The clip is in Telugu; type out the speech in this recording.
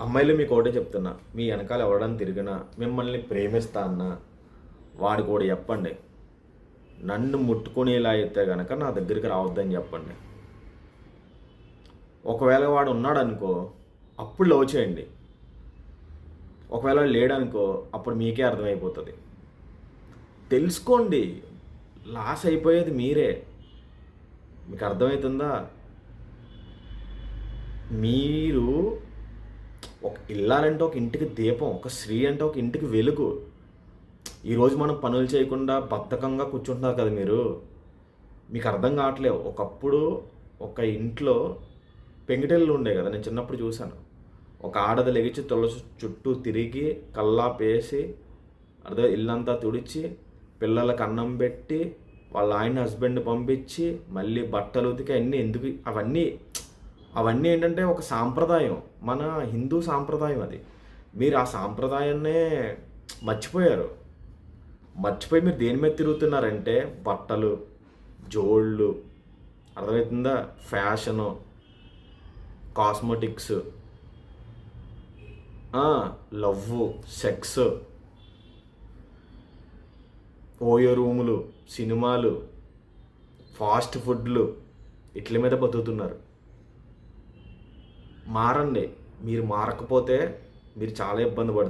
అమ్మాయిలు మీకు ఒకటే చెప్తున్నా, మీ వెనకాల ఎవడని తిరిగినా మిమ్మల్ని ప్రేమిస్తా అన్నా వాడికి కూడా చెప్పండి, నన్ను ముట్టుకునేలా అయితే కనుక నా దగ్గరికి రావద్దని చెప్పండి. ఒకవేళ వాడు ఉన్నాడనుకో అప్పుడు లవ్ చేయండి, ఒకవేళ లేడనుకో అప్పుడు మీకే అర్థమైపోతుంది. తెలుసుకోండి, లాస్ అయిపోయేది మీరే. మీకు అర్థమవుతుందా? మీరు ఒక ఇల్లాలంటే ఒక ఇంటికి దీపం, ఒక స్త్రీ అంటే ఒక ఇంటికి వెలుగు. ఈరోజు మనం పనులు చేయకుండా బద్ధకంగా కూర్చుంటున్నారు కదా మీరు, మీకు అర్థం కావట్లేవు. ఒకప్పుడు ఒక ఇంట్లో పెంకిటెళ్ళు ఉండే కదా, నేను చిన్నప్పుడు చూశాను. ఒక ఆడది లెగిచి తులసి చుట్టూ తిరిగి కల్లాపేసి అర్థం ఇల్లంతా తుడిచి పిల్లలకు అన్నం పెట్టి వాళ్ళ ఆయన హస్బెండ్ పంపించి మళ్ళీ బట్టలు ఉతికి అన్నీ ఎందుకు అవన్నీ ఏంటంటే ఒక సాంప్రదాయం, మన హిందూ సాంప్రదాయం అది. మీరు ఆ సాంప్రదాయాన్నే మర్చిపోయారు. మర్చిపోయి మీరు దేని మీద తిరుగుతున్నారంటే బట్టలు, జోళ్ళు, అర్థమవుతుందా, fashion, cosmetics, love, sex, OYO రూములు, సినిమాలు, ఫాస్ట్ ఫుడ్లు, ఇట్ల మీద బతుకుతున్నారు. మారండి. మీరు మారకపోతే మీరు చాలా ఇబ్బంది పడుతున్నారు.